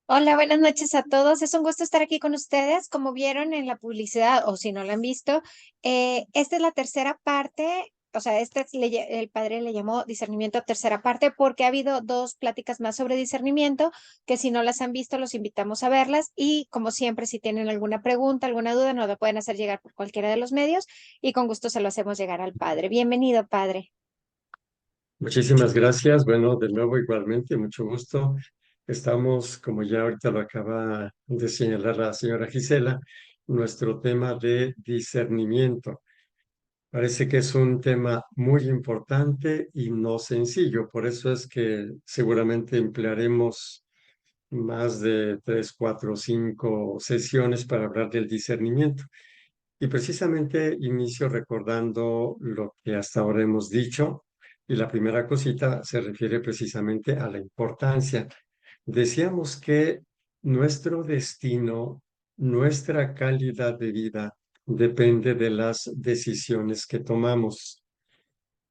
Hola, buenas noches a todos. Es un gusto estar aquí con ustedes. Como vieron en la publicidad, o si no la han visto, esta es la tercera parte. O sea, el padre le llamó discernimiento tercera parte porque ha habido dos pláticas más sobre discernimiento que si no las han visto, los invitamos a verlas. Y como siempre, si tienen alguna pregunta, alguna duda, nos la pueden hacer llegar por cualquiera de los medios y con gusto se lo hacemos llegar al padre. Bienvenido, padre. Muchísimas gracias. Bueno, de nuevo igualmente, mucho gusto. Estamos, como ya ahorita lo acaba de señalar la señora Gisela, nuestro tema de discernimiento. Parece que es un tema muy importante y no sencillo. Por eso es que seguramente emplearemos más de 3, 4, 5 sesiones para hablar del discernimiento. Y precisamente inicio recordando lo que hasta ahora hemos dicho, y la primera cosita se refiere precisamente a la importancia. Decíamos que nuestro destino, nuestra calidad de vida, depende de las decisiones que tomamos.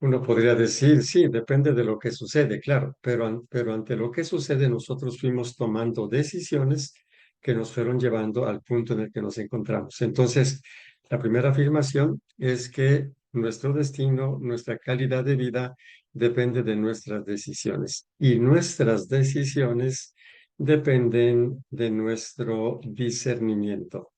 Uno podría decir, sí, depende de lo que sucede, claro, pero ante lo que sucede nosotros fuimos tomando decisiones que nos fueron llevando al punto en el que nos encontramos. Entonces, la primera afirmación es que nuestro destino, nuestra calidad de vida depende de nuestras decisiones y nuestras decisiones dependen de nuestro discernimiento.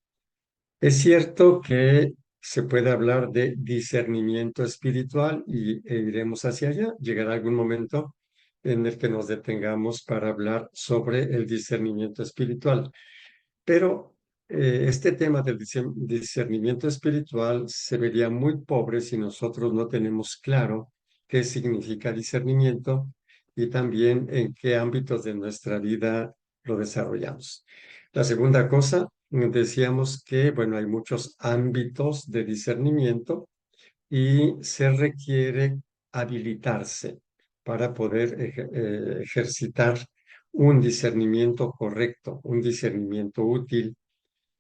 Es cierto que se puede hablar de discernimiento espiritual e iremos hacia allá. Llegará algún momento en el que nos detengamos para hablar sobre el discernimiento espiritual. Pero este tema del discernimiento espiritual se vería muy pobre si nosotros no tenemos claro qué significa discernimiento y también en qué ámbitos de nuestra vida lo desarrollamos. La segunda cosa, decíamos que, bueno, hay muchos ámbitos de discernimiento y se requiere habilitarse para poder ejercitar un discernimiento correcto, un discernimiento útil.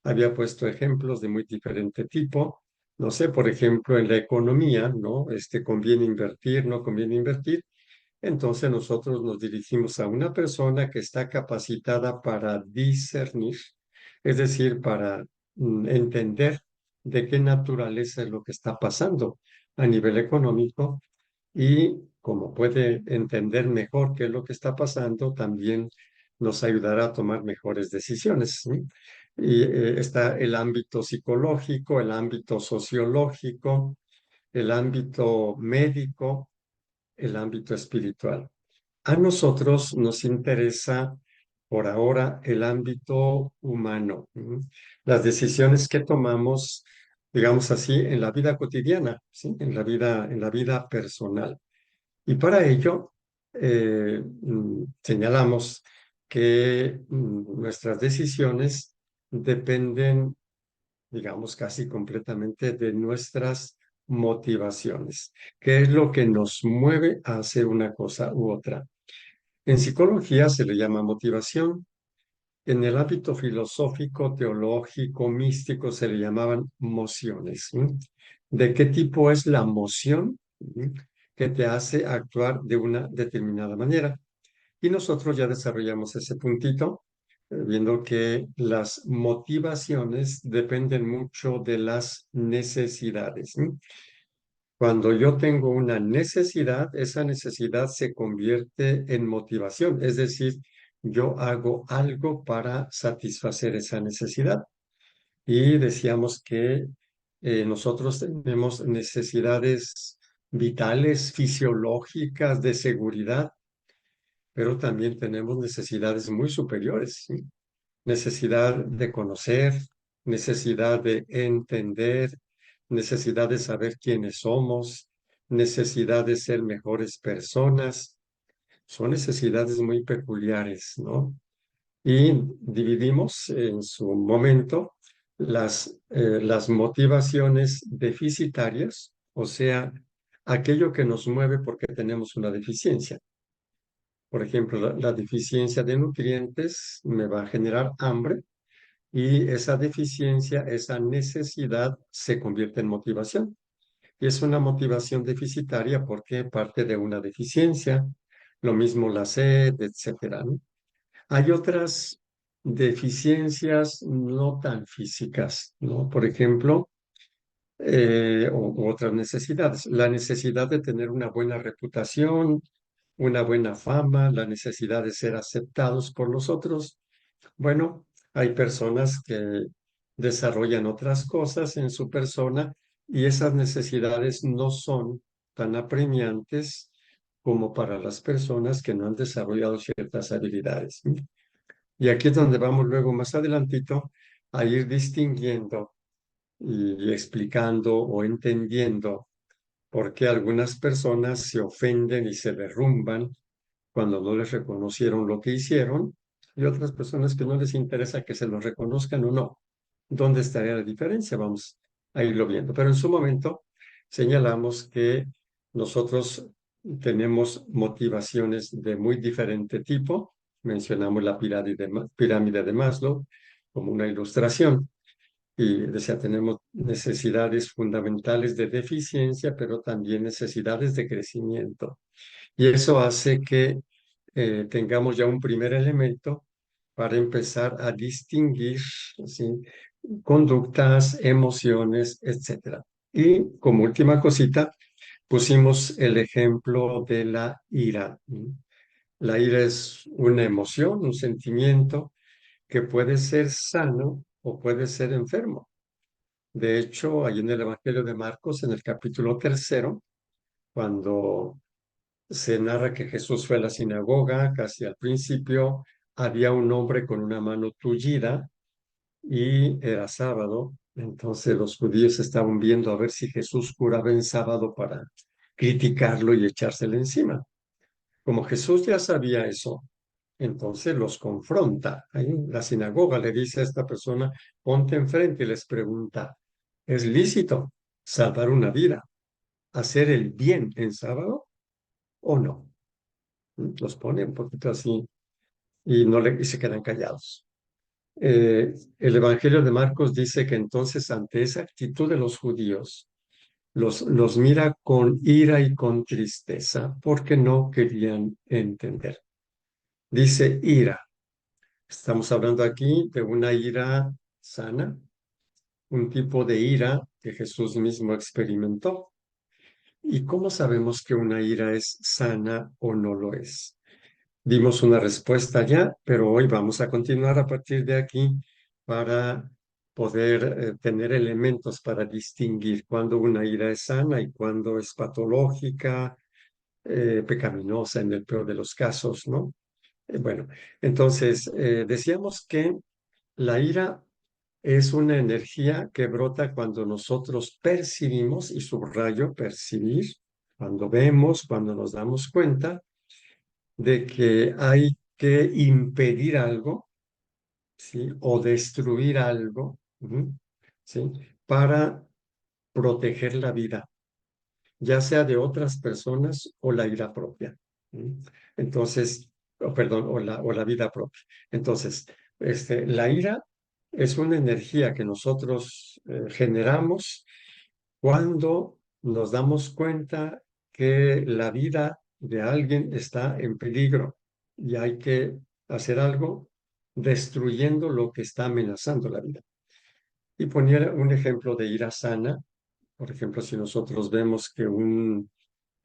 Había puesto ejemplos de muy diferente tipo. No sé, por ejemplo, en la economía, ¿no? Conviene invertir, no conviene invertir. Entonces nosotros nos dirigimos a una persona que está capacitada para discernir, es decir, para entender de qué naturaleza es lo que está pasando a nivel económico y como puede entender mejor qué es lo que está pasando, también nos ayudará a tomar mejores decisiones, ¿sí? Y está el ámbito psicológico, el ámbito sociológico, el ámbito médico, el ámbito espiritual. A nosotros nos interesa por ahora el ámbito humano, ¿sí? Las decisiones que tomamos, digamos así, en la vida cotidiana, ¿sí? En la vida personal. Y para ello señalamos que nuestras decisiones dependen, digamos, casi completamente de nuestras motivaciones. ¿Qué es lo que nos mueve a hacer una cosa u otra? En psicología se le llama motivación. En el ámbito filosófico, teológico, místico se le llamaban mociones. ¿Sí? ¿De qué tipo es la moción? ¿Sí? Que te hace actuar de una determinada manera. Y nosotros ya desarrollamos ese puntito, viendo que las motivaciones dependen mucho de las necesidades. ¿Sí? Cuando yo tengo una necesidad, esa necesidad se convierte en motivación, es decir, yo hago algo para satisfacer esa necesidad. Y decíamos que nosotros tenemos necesidades vitales, fisiológicas, de seguridad, pero también tenemos necesidades muy superiores, ¿sí? Necesidad de conocer, necesidad de entender, necesidad de saber quiénes somos, necesidad de ser mejores personas. Son necesidades muy peculiares, ¿no? Y dividimos en su momento las motivaciones deficitarias, o sea, aquello que nos mueve porque tenemos una deficiencia. Por ejemplo, la deficiencia de nutrientes me va a generar hambre y esa deficiencia, esa necesidad se convierte en motivación. Y es una motivación deficitaria porque parte de una deficiencia, lo mismo la sed, etcétera, ¿no? Hay otras deficiencias no tan físicas, ¿no? Por ejemplo, u otras necesidades. La necesidad de tener una buena reputación, una buena fama, la necesidad de ser aceptados por los otros. Bueno, hay personas que desarrollan otras cosas en su persona y esas necesidades no son tan apremiantes como para las personas que no han desarrollado ciertas habilidades. Y aquí es donde vamos luego más adelantito a ir distinguiendo y explicando o entendiendo por qué algunas personas se ofenden y se derrumban cuando no les reconocieron lo que hicieron y otras personas que no les interesa que se lo reconozcan o no. ¿Dónde estaría la diferencia? Vamos a irlo viendo. Pero en su momento señalamos que nosotros tenemos motivaciones de muy diferente tipo. Mencionamos la pirámide de Maslow como una ilustración. Y decía, tenemos necesidades fundamentales de deficiencia, pero también necesidades de crecimiento. Y eso hace que tengamos ya un primer elemento para empezar a distinguir, ¿sí?, conductas, emociones, etcétera. Y como última cosita, pusimos el ejemplo de la ira. La ira es una emoción, un sentimiento que puede ser sano o puede ser enfermo. De hecho, ahí en el Evangelio de Marcos, en el capítulo 3, cuando se narra que Jesús fue a la sinagoga, casi al principio había un hombre con una mano tullida y era sábado, entonces los judíos estaban viendo a ver si Jesús curaba en sábado para criticarlo y echárselo encima. Como Jesús ya sabía eso, entonces los confronta. Ahí en la sinagoga le dice a esta persona, ponte enfrente y les pregunta, ¿es lícito salvar una vida, hacer el bien en sábado o no? Los pone un poquito así y se quedan callados. El Evangelio de Marcos dice que entonces ante esa actitud de los judíos, los mira con ira y con tristeza porque no querían entender. Dice ira. Estamos hablando aquí de una ira sana, un tipo de ira que Jesús mismo experimentó. ¿Y cómo sabemos que una ira es sana o no lo es? Dimos una respuesta ya, pero hoy vamos a continuar a partir de aquí para poder tener elementos para distinguir cuándo una ira es sana y cuándo es patológica, pecaminosa en el peor de los casos, ¿no? Bueno, entonces decíamos que la ira es una energía que brota cuando nosotros percibimos, y subrayo percibir, cuando vemos, cuando nos damos cuenta de que hay que impedir algo, ¿sí?, o destruir algo, ¿sí?, para proteger la vida, ya sea de otras personas o la ira propia. Entonces, perdón, o la vida propia. Entonces, la ira es una energía que nosotros generamos cuando nos damos cuenta que la vida de alguien está en peligro y hay que hacer algo destruyendo lo que está amenazando la vida. Y poner un ejemplo de ira sana, por ejemplo, si nosotros vemos que un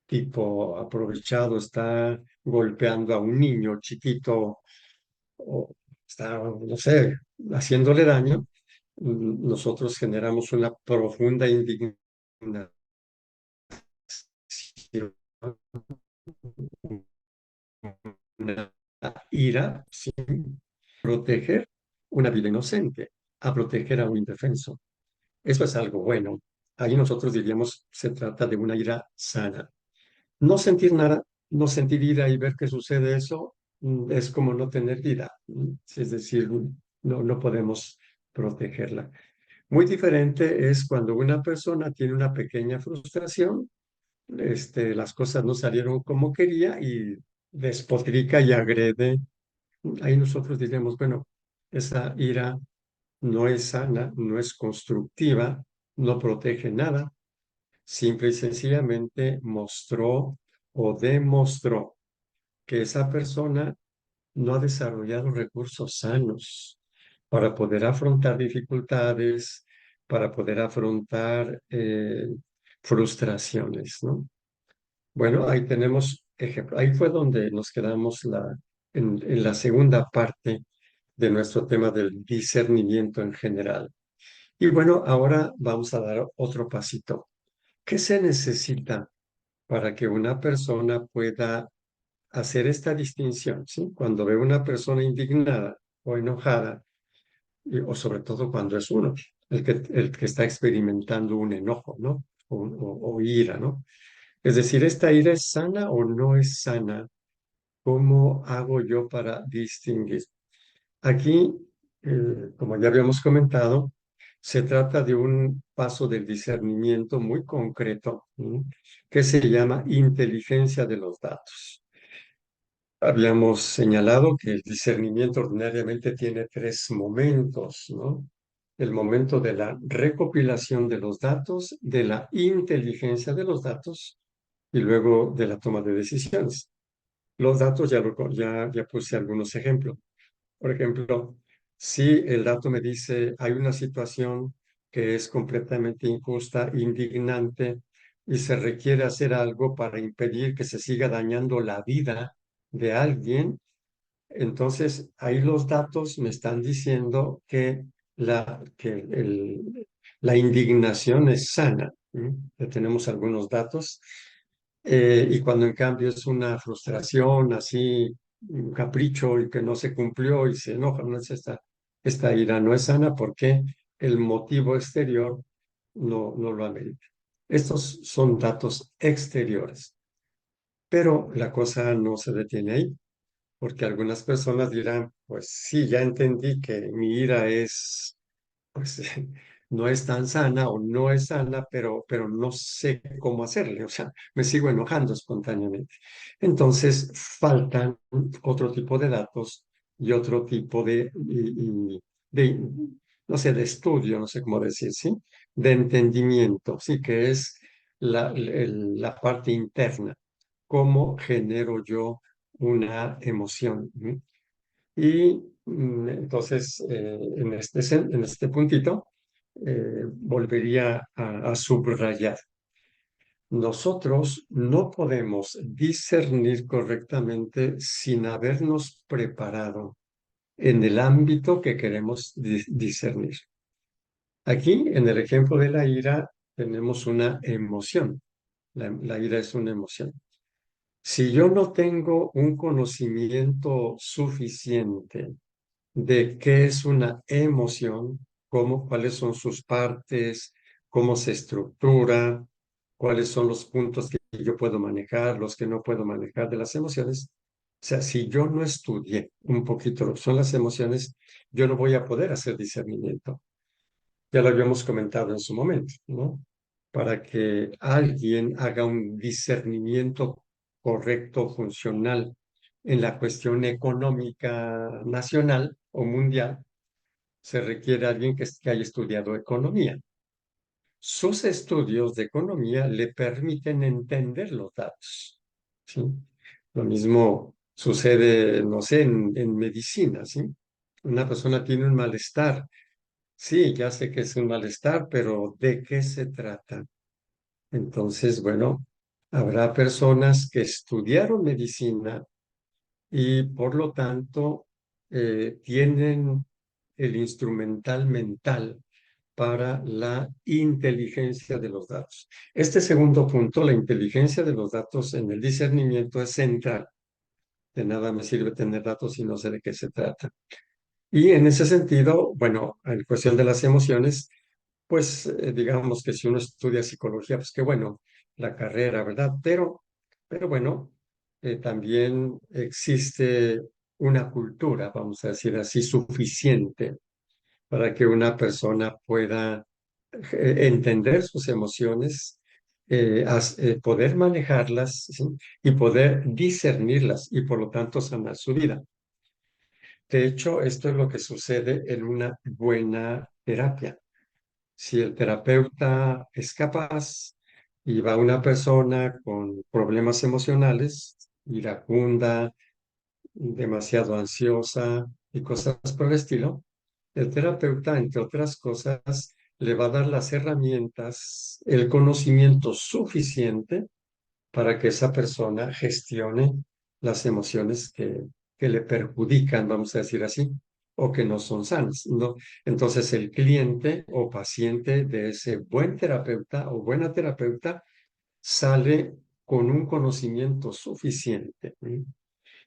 tipo aprovechado está golpeando a un niño chiquito o está, no sé, haciéndole daño, nosotros generamos una profunda indignación, una ira, sin proteger una vida inocente, a proteger a un indefenso. Eso es algo bueno. Ahí nosotros diríamos, se trata de una ira sana. No sentir nada, no sentir ira y ver que sucede eso, es como no tener vida. Es decir, no podemos protegerla. Muy diferente es cuando una persona tiene una pequeña frustración, las cosas no salieron como quería y despotrica y agrede. Ahí nosotros diríamos, bueno, esa ira no es sana, no es constructiva, no protege nada, simple y sencillamente mostró o demostró que esa persona no ha desarrollado recursos sanos para poder afrontar dificultades, para poder afrontar frustraciones, ¿no? Bueno, ahí tenemos ejemplo. Ahí fue donde nos quedamos en la segunda parte de nuestro tema del discernimiento en general. Y bueno, ahora vamos a dar otro pasito. ¿Qué se necesita para que una persona pueda hacer esta distinción, ¿sí? Cuando ve una persona indignada o enojada, o sobre todo cuando es uno el que está experimentando un enojo, ¿no? O ira, ¿no? Es decir, ¿esta ira es sana o no es sana? ¿Cómo hago yo para distinguir? Aquí, como ya habíamos comentado, se trata de un paso del discernimiento muy concreto, ¿sí? Que se llama inteligencia de los datos. Habíamos señalado que el discernimiento ordinariamente tiene tres momentos, ¿no? El momento de la recopilación de los datos, de la inteligencia de los datos y luego de la toma de decisiones. Los datos ya puse algunos ejemplos. Por ejemplo, si el dato me dice hay una situación que es completamente injusta, indignante, y se requiere hacer algo para impedir que se siga dañando la vida de alguien, entonces ahí los datos me están diciendo que la indignación es sana. ¿Sí? Ya tenemos algunos datos. Y cuando en cambio es una frustración, así, un capricho y que no se cumplió y se enoja, no es esta ira no es sana porque el motivo exterior no lo amerita. Estos son datos exteriores, pero la cosa no se detiene ahí, porque algunas personas dirán, pues sí, ya entendí que mi ira es pues no es tan sana o no es sana, pero no sé cómo hacerle, o sea, me sigo enojando espontáneamente. Entonces, faltan otro tipo de datos y otro tipo de, no sé, de estudio, no sé cómo decir, ¿sí? De entendimiento, sí, que es la parte interna. ¿Cómo genero yo una emoción? ¿Sí? Y entonces, en este puntito, volvería a subrayar. Nosotros no podemos discernir correctamente sin habernos preparado en el ámbito que queremos discernir. Aquí, en el ejemplo de la ira, tenemos una emoción. La ira es una emoción. Si yo no tengo un conocimiento suficiente de qué es una emoción, cuáles son sus partes, cómo se estructura, cuáles son los puntos que yo puedo manejar, los que no puedo manejar de las emociones. O sea, si yo no estudié un poquito lo que son las emociones, yo no voy a poder hacer discernimiento. Ya lo habíamos comentado en su momento, ¿no? Para que alguien haga un discernimiento correcto, funcional en la cuestión económica nacional o mundial, se requiere alguien que haya estudiado economía. Sus estudios de economía le permiten entender los datos, ¿sí? Lo mismo sucede, no sé, en medicina, ¿sí? Una persona tiene un malestar. Sí, ya sé que es un malestar, pero ¿de qué se trata? Entonces, bueno, habrá personas que estudiaron medicina y por lo tanto tienen el instrumental mental para la inteligencia de los datos. Este segundo punto, la inteligencia de los datos en el discernimiento es central. De nada me sirve tener datos si no sé de qué se trata. Y en ese sentido, bueno, en cuestión de las emociones, pues digamos que si uno estudia psicología, pues qué bueno, la carrera, ¿verdad? Pero bueno, también existe una cultura, vamos a decir así, suficiente para que una persona pueda entender sus emociones, poder manejarlas, ¿sí? Y poder discernirlas y por lo tanto sanar su vida. De hecho, esto es lo que sucede en una buena terapia. Si el terapeuta es capaz y va una persona con problemas emocionales, iracunda, demasiado ansiosa y cosas por el estilo, el terapeuta, entre otras cosas, le va a dar las herramientas, el conocimiento suficiente para que esa persona gestione las emociones que le perjudican, vamos a decir así, o que no son sanas, ¿no? Entonces, el cliente o paciente de ese buen terapeuta o buena terapeuta sale con un conocimiento suficiente.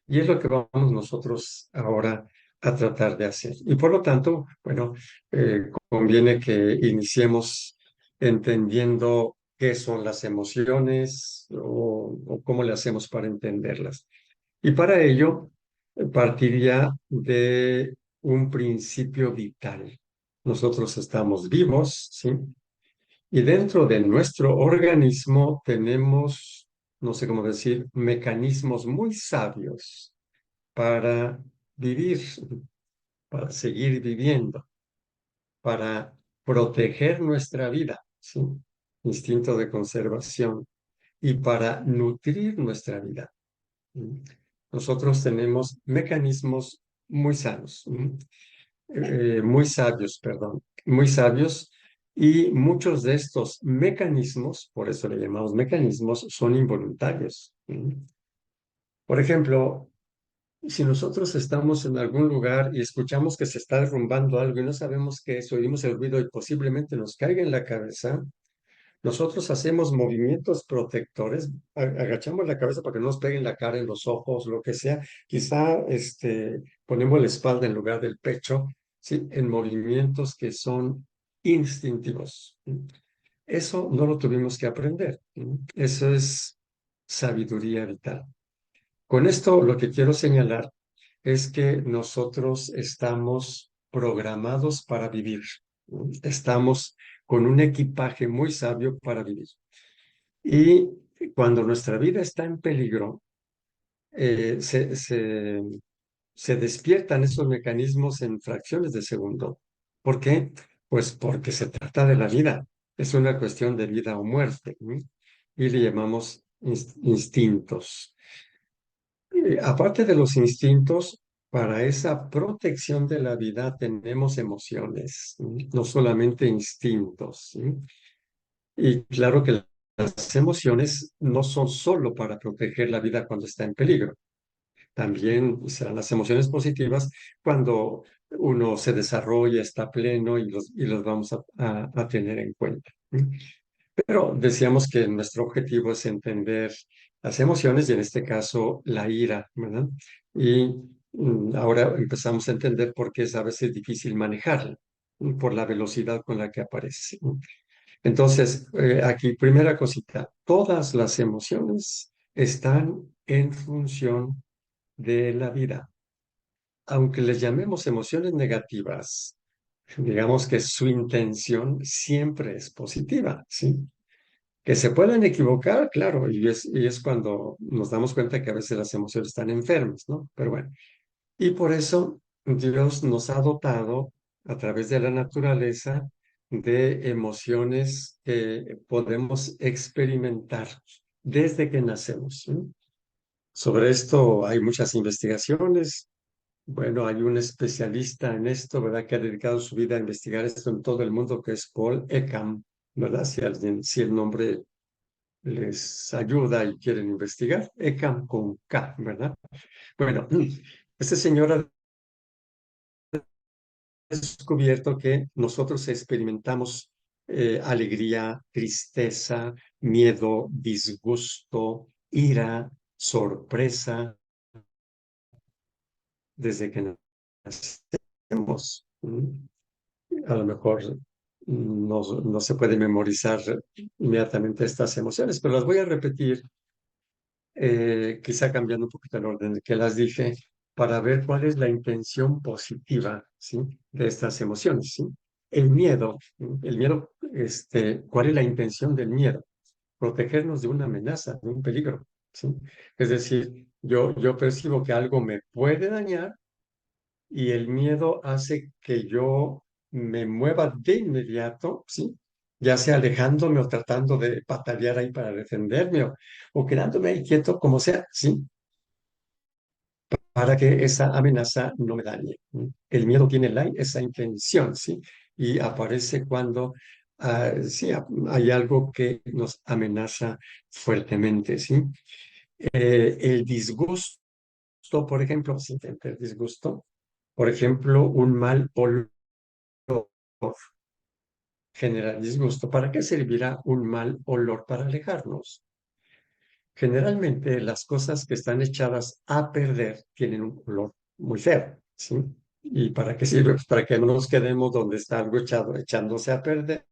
Y es lo que vamos nosotros ahora a tratar de hacer. Y por lo tanto, bueno, conviene que iniciemos entendiendo qué son las emociones o cómo le hacemos para entenderlas. Y para ello, partiría de un principio vital. Nosotros estamos vivos, ¿sí? Y dentro de nuestro organismo tenemos, no sé cómo decir, mecanismos muy sabios para vivir, para seguir viviendo, para proteger nuestra vida, ¿sí? Instinto de conservación, y para nutrir nuestra vida. Nosotros tenemos mecanismos muy sanos, muy sabios, perdón, muy sabios, y muchos de estos mecanismos, por eso le llamamos mecanismos, son involuntarios. Por ejemplo, si nosotros estamos en algún lugar y escuchamos que se está derrumbando algo y no sabemos qué es, oímos el ruido y posiblemente nos caiga en la cabeza, nosotros hacemos movimientos protectores, agachamos la cabeza para que no nos peguen la cara, en los ojos, lo que sea. Quizá ponemos la espalda en lugar del pecho, ¿sí? En movimientos que son instintivos. Eso no lo tuvimos que aprender. Eso es sabiduría vital. Con esto lo que quiero señalar es que nosotros estamos programados para vivir. Estamos con un equipaje muy sabio para vivir. Y cuando nuestra vida está en peligro, eh, se, se, se despiertan esos mecanismos en fracciones de segundo. ¿Por qué? Pues porque se trata de la vida. Es una cuestión de vida o muerte. Y le llamamos instintos. Aparte de los instintos, para esa protección de la vida tenemos emociones, no solamente instintos. Y claro que las emociones no son solo para proteger la vida cuando está en peligro. También serán las emociones positivas cuando uno se desarrolla, está pleno y los vamos a tener en cuenta. Pero decíamos que nuestro objetivo es entender las emociones y en este caso la ira, ¿verdad? Y ahora empezamos a entender por qué es a veces difícil manejarla, por la velocidad con la que aparece. Entonces, aquí, primera cosita, todas las emociones están en función de la vida. Aunque les llamemos emociones negativas, digamos que su intención siempre es positiva, ¿sí? Que se pueden equivocar, claro, y es cuando nos damos cuenta que a veces las emociones están enfermas, ¿no? Pero bueno, y por eso Dios nos ha dotado a través de la naturaleza de emociones que podemos experimentar desde que nacemos, ¿sí? Sobre esto hay muchas investigaciones. Bueno, hay un especialista en esto, ¿verdad? Que ha dedicado su vida a investigar esto en todo el mundo, que es Paul Ekman, ¿verdad? Si el nombre les ayuda y quieren investigar, Ekman con K, ¿verdad? Bueno, este señor ha descubierto que nosotros experimentamos alegría, tristeza, miedo, disgusto, ira, sorpresa, desde que nacemos. A lo mejor no se puede memorizar inmediatamente estas emociones, pero las voy a repetir, quizá cambiando un poquito el orden en que las dije, para ver cuál es la intención positiva, ¿sí? De estas emociones, ¿sí? El miedo, ¿cuál es la intención del miedo? Protegernos de una amenaza, de un peligro, ¿sí? Es decir, yo percibo que algo me puede dañar y el miedo hace que yo me mueva de inmediato, ¿sí? Ya sea alejándome o tratando de patalear ahí para defenderme o quedándome ahí quieto, como sea, ¿sí? para que esa amenaza no me dañe. El miedo tiene esa intención, ¿sí? Y aparece cuando sí, hay algo que nos amenaza fuertemente, ¿sí? El disgusto, por ejemplo, si el disgusto, por ejemplo, un mal olor genera disgusto. ¿Para qué servirá un mal olor? Para alejarnos. Generalmente las cosas que están echadas a perder tienen un olor muy feo, ¿sí? ¿Y para qué sirve? Pues para que no nos quedemos donde está algo echándose a perder,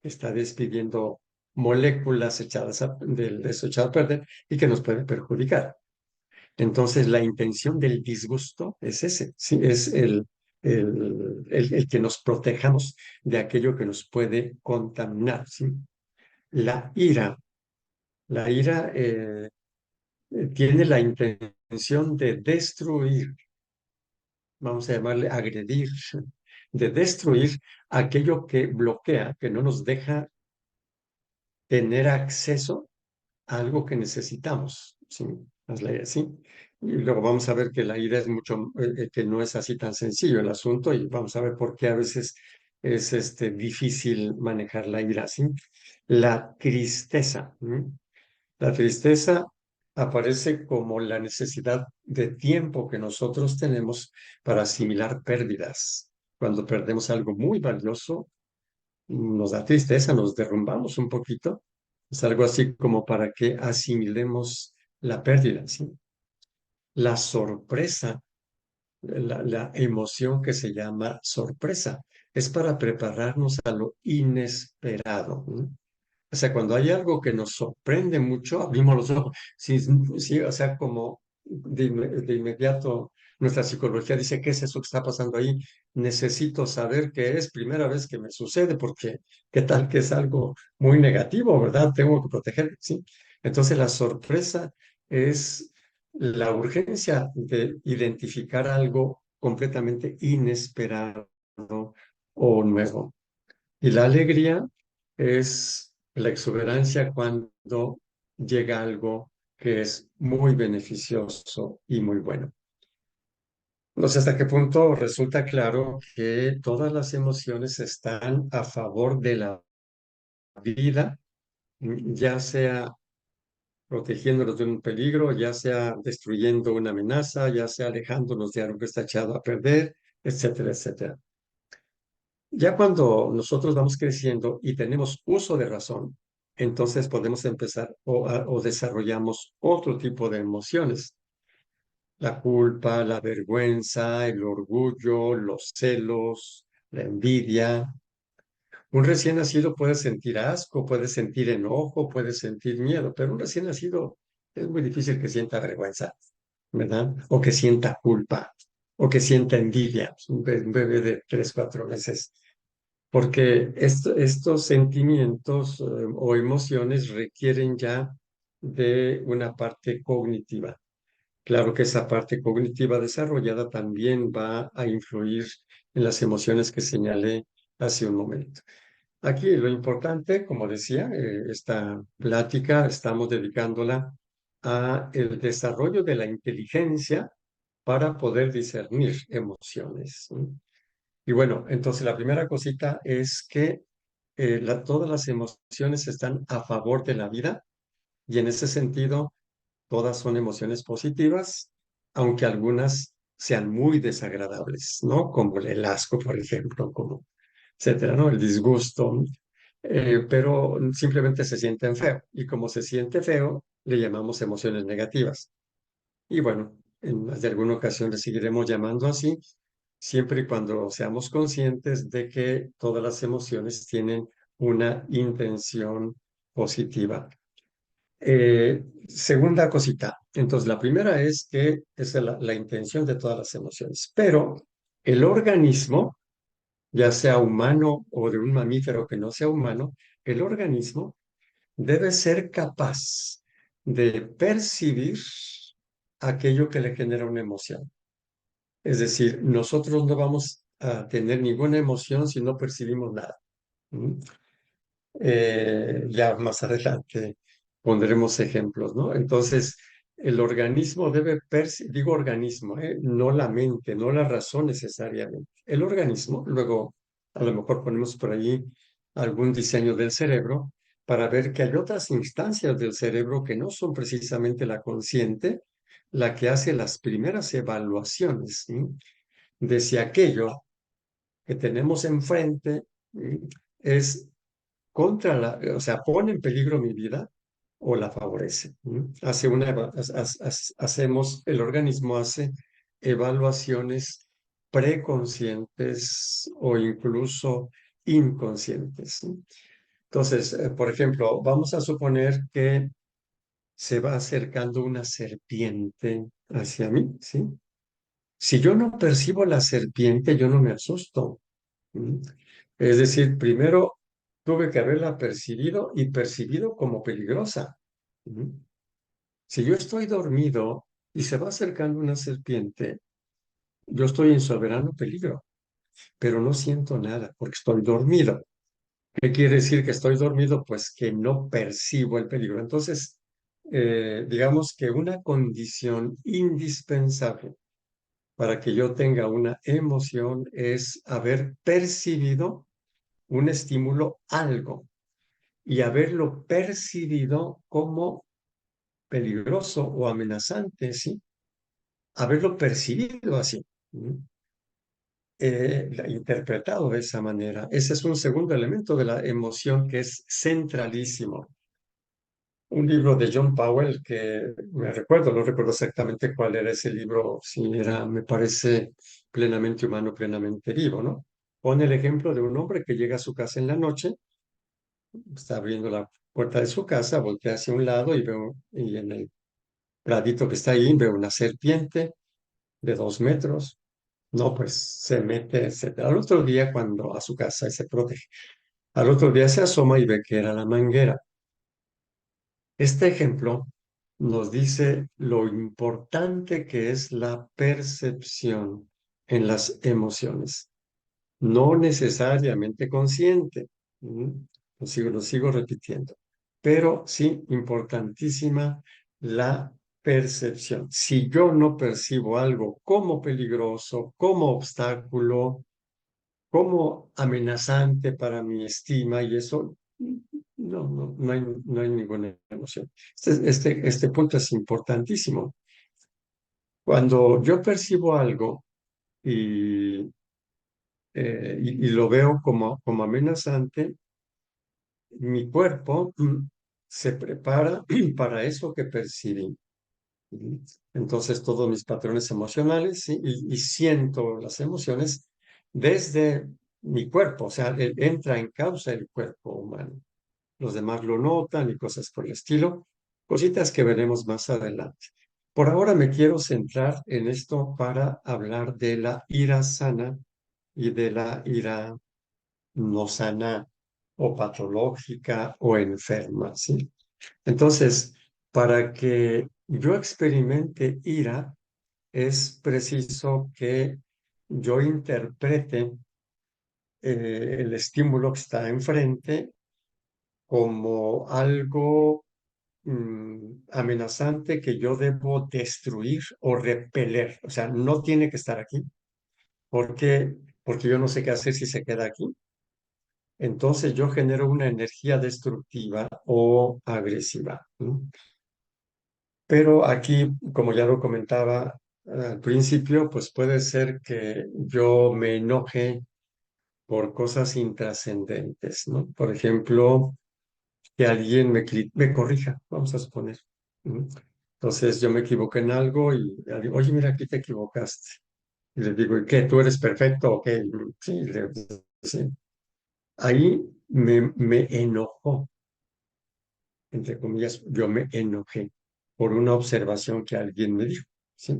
está despidiendo moléculas de eso echado a perder y que nos puede perjudicar. Entonces, la intención del disgusto es ese, ¿sí? Es el que nos protejamos de aquello que nos puede contaminar, ¿sí? La ira, la ira tiene la intención de destruir, vamos a llamarle agredir, de destruir aquello que bloquea, que no nos deja tener acceso a algo que necesitamos. ¿Sí? ¿Sí? Y luego vamos a ver que la ira es que no es así tan sencillo el asunto y vamos a ver por qué a veces es difícil manejar la ira. ¿Sí? La tristeza. ¿Mm? La tristeza aparece como la necesidad de tiempo que nosotros tenemos para asimilar pérdidas. Cuando perdemos algo muy valioso, nos da tristeza, nos derrumbamos un poquito. Es algo así como para que asimilemos la pérdida, ¿sí? La sorpresa, la emoción que se llama sorpresa, es para prepararnos a lo inesperado. ¿No? O sea, cuando hay algo que nos sorprende mucho, abrimos los ojos. Sí, sí, o sea, como de inmediato nuestra psicología dice, ¿qué es eso que está pasando ahí? Necesito saber qué es, primera vez que me sucede, porque qué tal que es algo muy negativo, ¿verdad? Tengo que proteger, ¿sí? Entonces la sorpresa es la urgencia de identificar algo completamente inesperado o nuevo. Y la alegría es la exuberancia cuando llega algo que es muy beneficioso y muy bueno. No sé hasta qué punto resulta claro que todas las emociones están a favor de la vida, ya sea protegiéndonos de un peligro, ya sea destruyendo una amenaza, ya sea alejándonos de algo que está echado a perder, etcétera, etcétera. Ya cuando nosotros vamos creciendo y tenemos uso de razón, entonces podemos empezar o desarrollamos otro tipo de emociones. La culpa, la vergüenza, el orgullo, los celos, la envidia. Un recién nacido puede sentir asco, puede sentir enojo, puede sentir miedo, pero un recién nacido es muy difícil que sienta vergüenza, ¿verdad? O que sienta culpa, o que sienta envidia. Un bebé de 3, 4 meses porque estos sentimientos o emociones requieren ya de una parte cognitiva. Claro que esa parte cognitiva desarrollada también va a influir en las emociones que señalé hace un momento. Aquí lo importante, como decía, esta plática estamos dedicándola a el desarrollo de la inteligencia para poder discernir emociones. ¿Sí? Y bueno, entonces la primera cosita es que todas las emociones están a favor de la vida y en ese sentido todas son emociones positivas, aunque algunas sean muy desagradables, ¿no? Como el asco, por ejemplo, como etcétera, ¿no? El disgusto, pero simplemente se sienten feo y como se siente feo, le llamamos emociones negativas. Y bueno, en más de alguna ocasión le seguiremos llamando así, siempre y cuando seamos conscientes de que todas las emociones tienen una intención positiva. Segunda cosita, entonces la primera es que esa es la intención de todas las emociones, pero el organismo, ya sea humano o de un mamífero que no sea humano, el organismo debe ser capaz de percibir aquello que le genera una emoción. Es decir, nosotros no vamos a tener ninguna emoción si no percibimos nada. ¿Mm? Ya más adelante pondremos ejemplos, ¿no? Entonces, el organismo debe, digo organismo, no la mente, no la razón necesariamente. El organismo, luego a lo mejor ponemos por ahí algún diseño del cerebro para ver que hay otras instancias del cerebro que no son precisamente la consciente, la que hace las primeras evaluaciones, ¿sí? De si aquello que tenemos enfrente, es contra la, o sea, pone en peligro mi vida o la favorece. Hace una, hacemos, el organismo hace evaluaciones preconscientes o incluso inconscientes, ¿sí? Entonces, por ejemplo, vamos a suponer que se va acercando una serpiente hacia mí, ¿sí? Si yo no percibo la serpiente, yo no me asusto. ¿Mm? Es decir, primero tuve que haberla percibido y percibido como peligrosa. ¿Mm? Si yo estoy dormido y se va acercando una serpiente, yo estoy en soberano peligro, pero no siento nada porque estoy dormido. ¿Qué quiere decir que estoy dormido? Pues que no percibo el peligro. Entonces, digamos que una condición indispensable para que yo tenga una emoción es haber percibido un estímulo, algo, y haberlo percibido como peligroso o amenazante, ¿sí? Haberlo percibido así, ¿sí? Interpretado de esa manera. Ese es un segundo elemento de la emoción que es centralísimo. Un libro de John Powell que me recuerdo, no recuerdo exactamente cuál era ese libro, si era, me parece, plenamente humano, plenamente vivo, ¿no? Pone el ejemplo de un hombre que llega a su casa en la noche, está abriendo la puerta de su casa, voltea hacia un lado y veo, y en el pradito que está ahí, veo una serpiente de 2 metros. No, pues se mete, al otro día cuando a su casa y se protege. Al otro día se asoma y ve que era la manguera. Este ejemplo nos dice lo importante que es la percepción en las emociones, no necesariamente consciente. ¿Mm? Lo sigo repitiendo, pero sí importantísima la percepción. Si yo no percibo algo como peligroso, como obstáculo, como amenazante para mi estima y eso, no hay ninguna emoción. Este punto es importantísimo. Cuando yo percibo algo y, y lo veo como amenazante, mi cuerpo se prepara para eso que percibí. ¿Sí? Entonces, todos mis patrones emocionales, ¿sí? Y siento las emociones desde mi cuerpo, o sea, entra en causa el cuerpo humano. Los demás lo notan y cosas por el estilo, cositas que veremos más adelante. Por ahora me quiero centrar en esto para hablar de la ira sana y de la ira no sana o patológica o enferma, ¿sí? Entonces, para que yo experimente ira, es preciso que yo interprete el estímulo que está enfrente como algo amenazante que yo debo destruir o repeler. O sea, no tiene que estar aquí porque, porque yo no sé qué hacer si se queda aquí. Entonces yo genero una energía destructiva o agresiva. ¿No? Pero aquí, como ya lo comentaba al principio, pues puede ser que yo me enoje por cosas intrascendentes, ¿no? Por ejemplo, que alguien me corrija, vamos a suponer. ¿No? Entonces yo me equivoqué en algo y alguien, oye, mira, aquí te equivocaste. Y le digo, ¿y qué? ¿Tú eres perfecto? ¿Ok? Sí, sí. Ahí me enojó, entre comillas, yo me enojé por una observación que alguien me dijo. ¿Sí?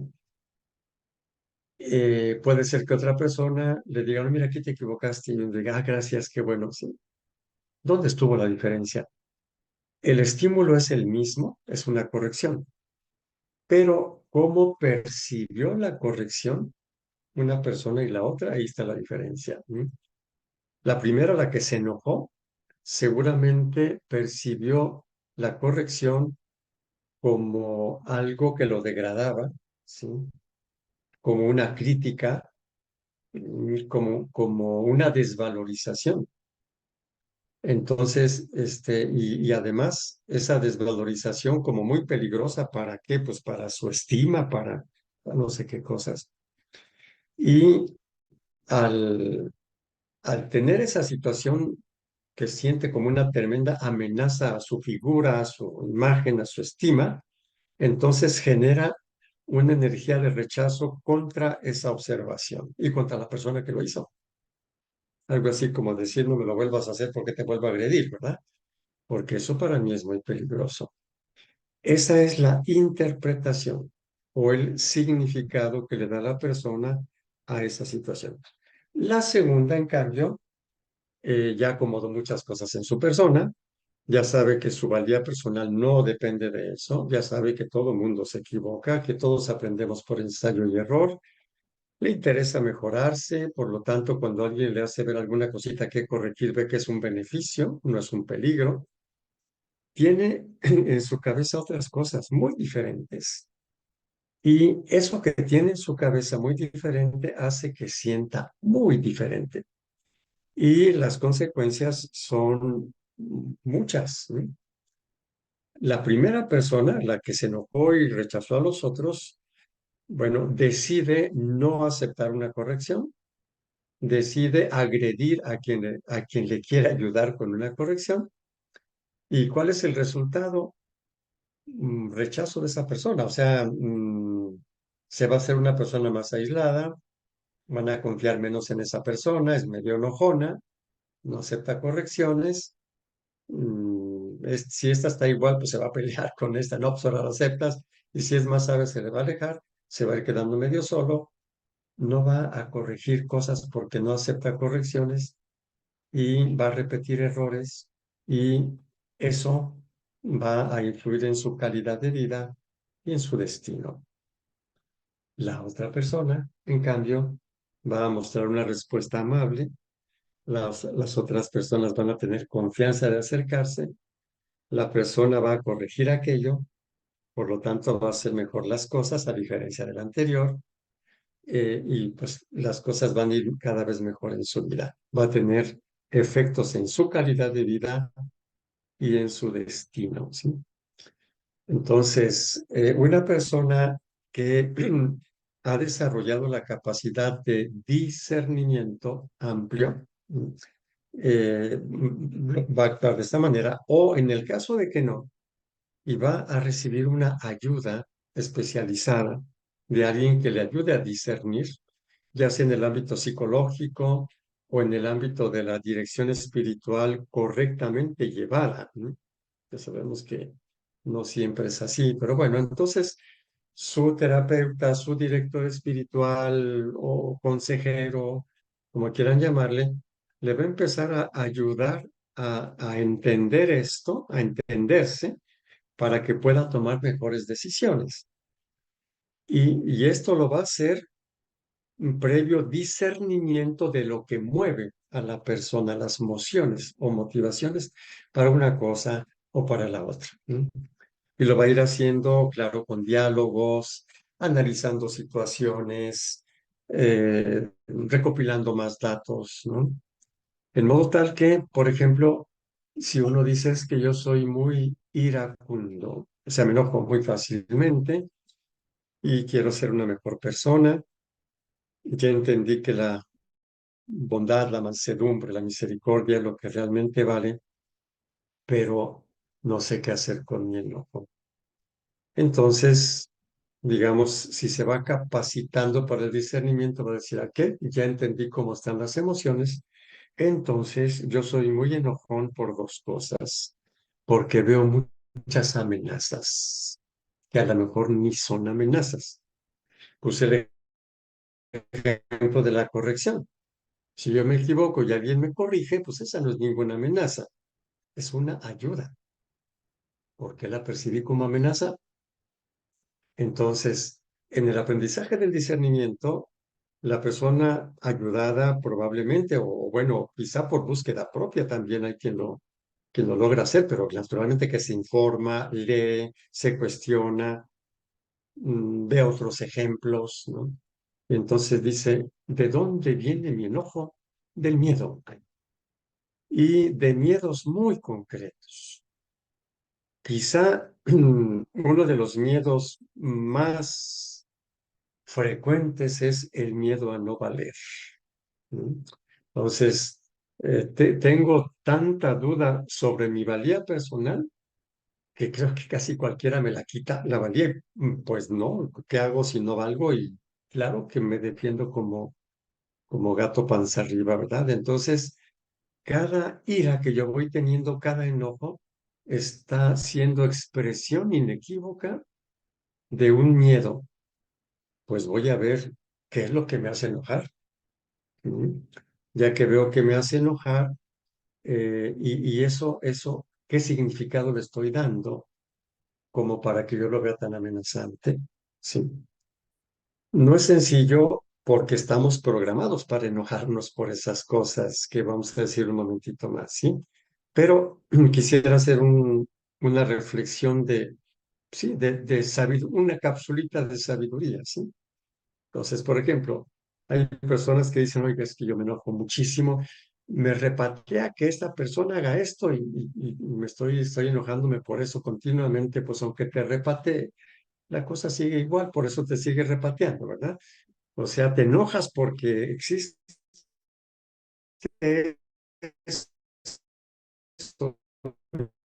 Puede ser que otra persona le diga, no, mira, aquí te equivocaste, y yo le diga, ah, gracias, qué bueno, sí. ¿Dónde estuvo la diferencia? El estímulo es el mismo, es una corrección, pero cómo percibió la corrección una persona y la otra, ahí está la diferencia. La primera, la que se enojó, seguramente percibió la corrección como algo que lo degradaba, ¿sí? Como una crítica, como una desvalorización. Entonces, y además, esa desvalorización como muy peligrosa, ¿para qué? Pues para su estima, para no sé qué cosas. Y al, al tener esa situación que siente como una tremenda amenaza a su figura, a su imagen, a su estima, entonces genera una energía de rechazo contra esa observación y contra la persona que lo hizo. Algo así como decir, no me lo vuelvas a hacer porque te vuelvo a agredir, ¿verdad? Porque eso para mí es muy peligroso. Esa es la interpretación o el significado que le da la persona a esa situación. La segunda, en cambio, ya acomodó muchas cosas en su persona, ya sabe que su valía personal no depende de eso, ya sabe que todo mundo se equivoca, que todos aprendemos por ensayo y error, le interesa mejorarse, por lo tanto, cuando alguien le hace ver alguna cosita que corregir, ve que es un beneficio, no es un peligro, tiene en su cabeza otras cosas muy diferentes. Y eso que tiene en su cabeza muy diferente hace que sienta muy diferente. Y las consecuencias son muchas, ¿no? La primera persona, la que se enojó y rechazó a los otros, bueno, decide no aceptar una corrección, decide agredir a quien le quiere ayudar con una corrección. ¿Y cuál es el resultado? Rechazo de esa persona. O sea, se va a hacer una persona más aislada, van a confiar menos en esa persona, es medio enojona, no acepta correcciones. Si esta está igual, pues se va a pelear con esta, no, pues ahora la aceptas. Y si es más sabia, se le va a alejar, se va a ir quedando medio solo, no va a corregir cosas porque no acepta correcciones y va a repetir errores y eso va a influir en su calidad de vida y en su destino. La otra persona, en cambio, va a mostrar una respuesta amable, las otras personas van a tener confianza de acercarse, la persona va a corregir aquello, por lo tanto va a hacer mejor las cosas a diferencia del anterior, y pues las cosas van a ir cada vez mejor en su vida. Va a tener efectos en su calidad de vida y en su destino, ¿sí? Entonces, una persona que ha desarrollado la capacidad de discernimiento amplio, va a actuar de esta manera, o en el caso de que no, y va a recibir una ayuda especializada de alguien que le ayude a discernir, ya sea en el ámbito psicológico o en el ámbito de la dirección espiritual correctamente llevada, ¿no? Ya sabemos que no siempre es así, pero bueno, entonces su terapeuta, su director espiritual o consejero, como quieran llamarle, le va a empezar a ayudar a entender esto, a entenderse, para que pueda tomar mejores decisiones. Y esto lo va a hacer un previo discernimiento de lo que mueve a la persona, las emociones o motivaciones para una cosa o para la otra. ¿No? Y lo va a ir haciendo, claro, con diálogos, analizando situaciones, recopilando más datos, ¿no? En modo tal que, por ejemplo, si uno dice es que yo soy muy iracundo, o sea, me enojo muy fácilmente y quiero ser una mejor persona, ya entendí que la bondad, la mansedumbre, la misericordia es lo que realmente vale, pero no sé qué hacer con mi enojo. Entonces, digamos, si se va capacitando para el discernimiento, va a decir, ¿a qué? Ya entendí cómo están las emociones. Entonces, yo soy muy enojón por dos cosas, porque veo muchas amenazas, que a lo mejor ni son amenazas. Puse el ejemplo de la corrección. Si yo me equivoco y alguien me corrige, pues esa no es ninguna amenaza, es una ayuda. ¿Por qué la percibí como amenaza? Entonces, en el aprendizaje del discernimiento, la persona ayudada probablemente, o bueno, quizá por búsqueda propia también hay quien lo quien lo logra hacer, pero naturalmente que se informa, lee, se cuestiona, ve otros ejemplos, ¿no? Y entonces dice, ¿de dónde viene mi enojo? Del miedo, y de miedos muy concretos. Quizá uno de los miedos más frecuentes es el miedo a no valer, ¿no? Entonces, tengo tanta duda sobre mi valía personal que creo que casi cualquiera me la quita. La valía, pues no, ¿qué hago si no valgo? Y claro que me defiendo como gato panza arriba, ¿verdad? Entonces, cada ira que yo voy teniendo, cada enojo, está siendo expresión inequívoca de un miedo. Pues voy a ver qué es lo que me hace enojar. ¿Mm? Ya que veo que me hace enojar, y eso, ¿qué significado le estoy dando como para que yo lo vea tan amenazante? Sí. No es sencillo porque estamos programados para enojarnos por esas cosas que vamos a decir un momentito más, ¿sí? Pero quisiera hacer una reflexión sí, una capsulita de sabiduría, ¿sí? Entonces, por ejemplo, hay personas que dicen, oiga, es que yo me enojo muchísimo, me repatea que esta persona haga esto y estoy enojándome por eso continuamente, pues aunque te repatee, la cosa sigue igual, por eso te sigue repateando, ¿verdad? O sea, te enojas porque existe esto.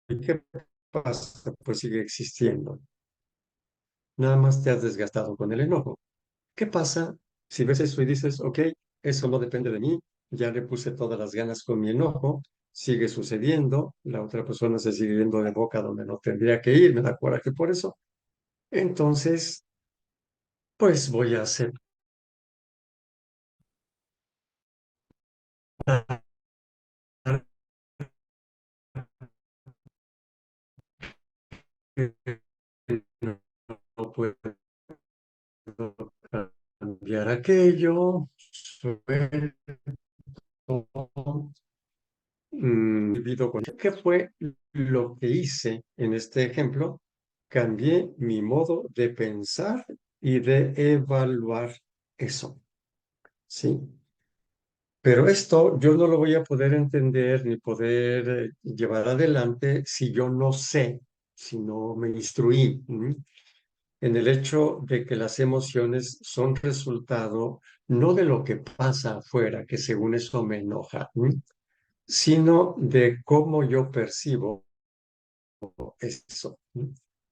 ¿Y qué pasa? Pues sigue existiendo. Nada más te has desgastado con el enojo. ¿Qué pasa si ves eso y dices, ok, eso no depende de mí, ya le puse todas las ganas con mi enojo, sigue sucediendo, la otra persona se sigue yendo de boca donde no tendría que ir, me da coraje por eso? Entonces, pues voy a aceptar que no puedo cambiar aquello, suelto, vivido con... ¿Qué fue lo que hice en este ejemplo? Cambié mi modo de pensar y de evaluar eso, ¿sí? Pero esto yo no lo voy a poder entender ni poder llevar adelante si yo no sé, si no me instruí, en el hecho de que las emociones son resultado no de lo que pasa afuera, que según eso me enoja, sino de cómo yo percibo eso.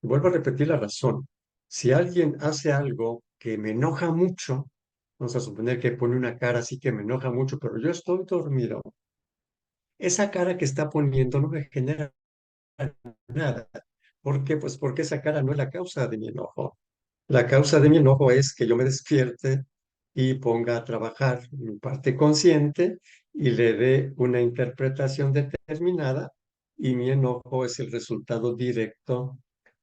Vuelvo a repetir la razón. Si alguien hace algo que me enoja mucho, vamos a suponer que pone una cara así que me enoja mucho, pero yo estoy dormido, esa cara que está poniendo no me genera nada. ¿Por qué? Pues porque esa cara no es la causa de mi enojo. La causa de mi enojo es que yo me despierte y ponga a trabajar mi parte consciente y le dé una interpretación determinada, y mi enojo es el resultado directo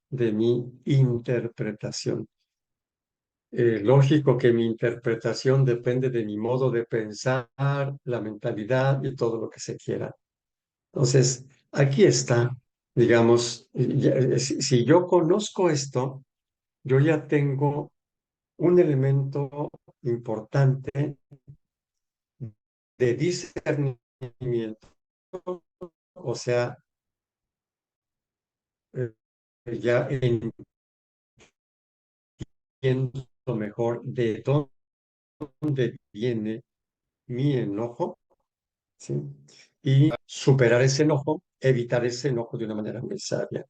de mi interpretación. Lógico que mi interpretación depende de mi modo de pensar, la mentalidad y todo lo que se quiera. Entonces, aquí está, digamos, si yo conozco esto, yo ya tengo un elemento importante de discernimiento, o sea, eh, ya entiendo mejor de dónde viene mi enojo, ¿sí? Y superar ese enojo, evitar ese enojo de una manera muy sabia.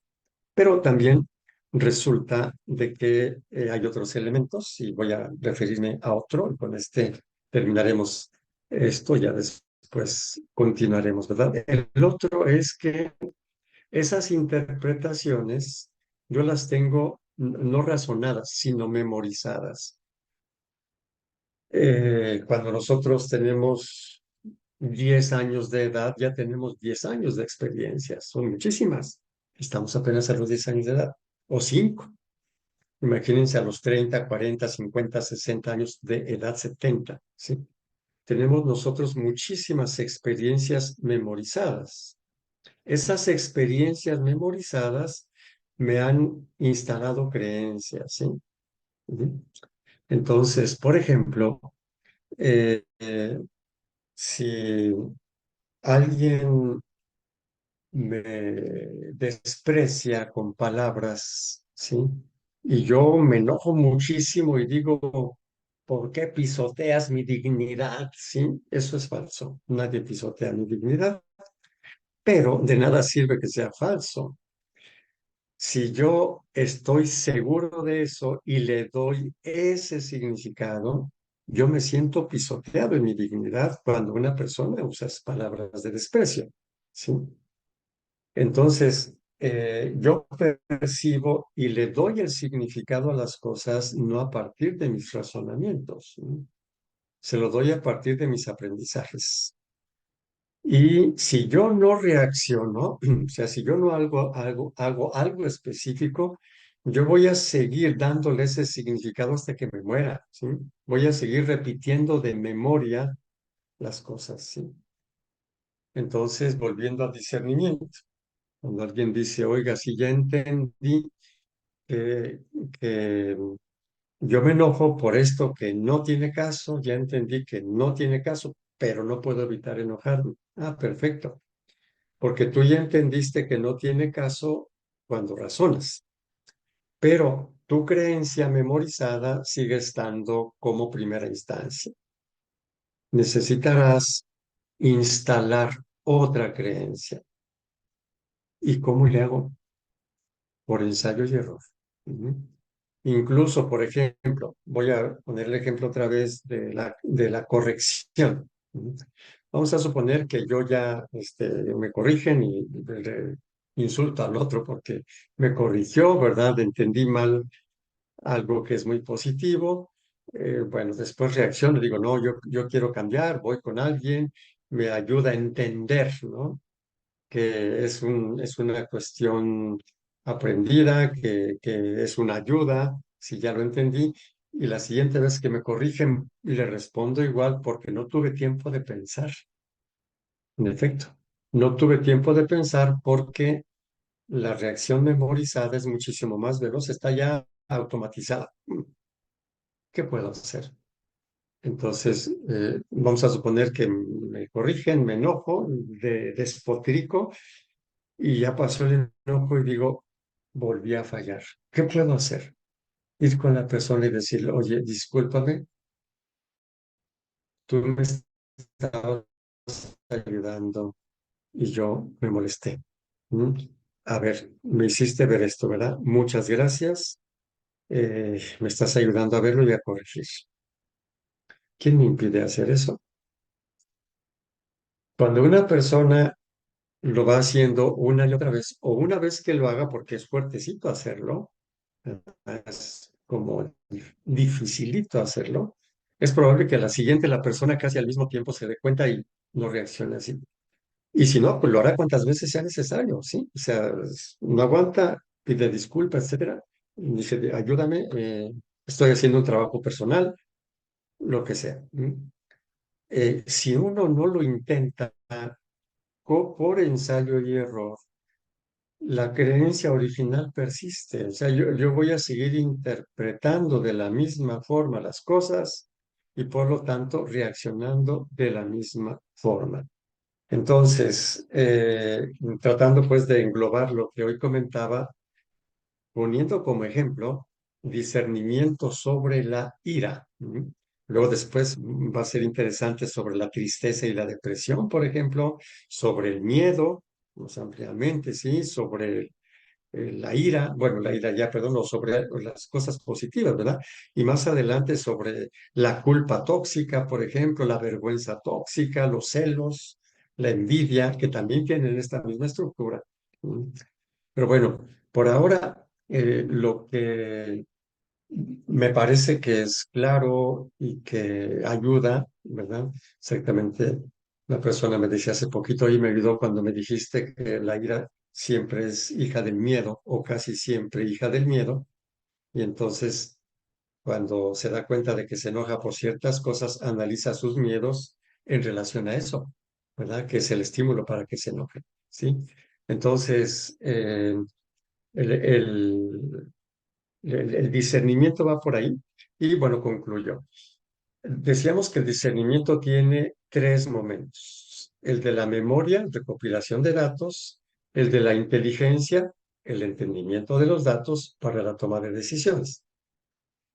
Pero también resulta de que hay otros elementos, y voy a referirme a otro, y con este terminaremos esto, ya después continuaremos, ¿verdad? El otro es que esas interpretaciones yo las tengo no razonadas, sino memorizadas. Cuando nosotros tenemos 10 años de edad, ya tenemos 10 años de experiencia, son muchísimas. Estamos apenas a los 10 años de edad, o 5. Imagínense a los 30, 40, 50, 60 años de edad, 70, ¿sí? Tenemos nosotros muchísimas experiencias memorizadas. Esas experiencias memorizadas me han instalado creencias, ¿sí? Ujú. Entonces, por ejemplo, eh, eh, si alguien me desprecia con palabras, ¿sí? Y yo me enojo muchísimo y digo, ¿por qué pisoteas mi dignidad? ¿Sí? Eso es falso. Nadie pisotea mi dignidad, pero de nada sirve que sea falso. Si yo estoy seguro de eso y le doy ese significado, yo me siento pisoteado en mi dignidad cuando una persona usa palabras de desprecio, ¿sí? Entonces, yo percibo y le doy el significado a las cosas no a partir de mis razonamientos, ¿no? Se lo doy a partir de mis aprendizajes. Y si yo no reacciono, o sea, si yo no hago algo específico, yo voy a seguir dándole ese significado hasta que me muera, ¿sí? Voy a seguir repitiendo de memoria las cosas, ¿sí? Entonces, volviendo al discernimiento, cuando alguien dice, oiga, si ya entendí que, que yo me enojo por esto que no tiene caso, ya entendí que no tiene caso, pero no puedo evitar enojarme. Ah, perfecto, porque tú ya entendiste que no tiene caso cuando razonas, pero tu creencia memorizada sigue estando como primera instancia. Necesitarás instalar otra creencia. ¿Y cómo le hago? Por ensayo y error. Ujú. Incluso, por ejemplo, voy a poner el ejemplo otra vez de la corrección. Ujú. Vamos a suponer que yo ya me corrigen y le insulto al otro porque me corrigió, ¿verdad? Entendí mal algo que es muy positivo. Bueno, después reacciono, digo, no, yo quiero cambiar, voy con alguien, me ayuda a entender, ¿no? Que es una cuestión aprendida, que es una ayuda, si ya lo entendí, y la siguiente vez que me corrigen, le respondo igual porque no tuve tiempo de pensar. En efecto, no tuve tiempo de pensar porque la reacción memorizada es muchísimo más veloz, está ya automatizada. ¿Qué puedo hacer? Entonces, vamos a suponer que me corrigen, me enojo, despotrico, y ya pasó el enojo y digo, volví a fallar. ¿Qué puedo hacer? Ir con la persona y decirle, oye, discúlpame, tú me estabas ayudando y yo me molesté. ¿Mm? A ver, me hiciste ver esto, ¿verdad? Muchas gracias. Me estás ayudando a verlo y a corregir. ¿Quién me impide hacer eso? Cuando una persona lo va haciendo una y otra vez, o una vez que lo haga porque es fuertecito hacerlo, es como dificilito hacerlo, es probable que a la siguiente la persona casi al mismo tiempo se dé cuenta y no reaccione así. Y si no, pues lo hará cuantas veces sea necesario, ¿sí? O sea, no aguanta, pide disculpas, etcétera. Dice, ayúdame, estoy haciendo un trabajo personal, lo que sea. Si uno no lo intenta por ensayo y error, la creencia original persiste. O sea, yo voy a seguir interpretando de la misma forma las cosas y por lo tanto reaccionando de la misma forma. Entonces, tratando pues de englobar lo que hoy comentaba, poniendo como ejemplo discernimiento sobre la ira. Luego después va a ser interesante sobre la tristeza y la depresión, por ejemplo, sobre el miedo, más ampliamente, ¿sí? Sobre la ira, bueno, la ira ya, perdón, o sobre las cosas positivas, ¿verdad? Y más adelante sobre la culpa tóxica, por ejemplo, la vergüenza tóxica, los celos, la envidia, que también tienen esta misma estructura. ¿Mm? Pero bueno, por ahora lo que me parece que es claro y que ayuda, ¿verdad? Exactamente. La persona me decía hace poquito y me ayudó cuando me dijiste que la ira siempre es hija del miedo o casi siempre hija del miedo. Y entonces, cuando se da cuenta de que se enoja por ciertas cosas, analiza sus miedos en relación a eso, ¿verdad? Que es el estímulo para que se enoje, ¿sí? Entonces, el, el- el discernimiento va por ahí y bueno, concluyo. Decíamos que el discernimiento tiene tres momentos: el de la memoria, recopilación de datos; el de la inteligencia, el entendimiento de los datos para la toma de decisiones.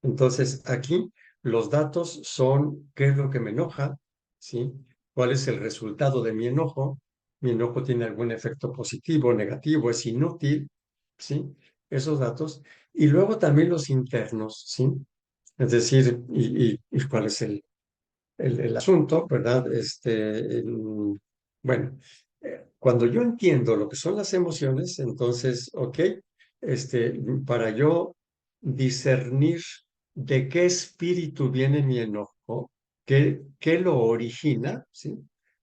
Entonces, aquí los datos son qué es lo que me enoja, ¿sí? ¿Cuál es el resultado de mi enojo? ¿Mi enojo tiene algún efecto positivo, negativo, es inútil? ¿Sí? Esos datos. Y luego también los internos, ¿sí? Es decir, y cuál es el asunto, ¿verdad? Bueno, cuando yo entiendo lo que son las emociones, entonces, ok, para yo discernir de qué espíritu viene mi enojo, qué lo origina, ¿sí?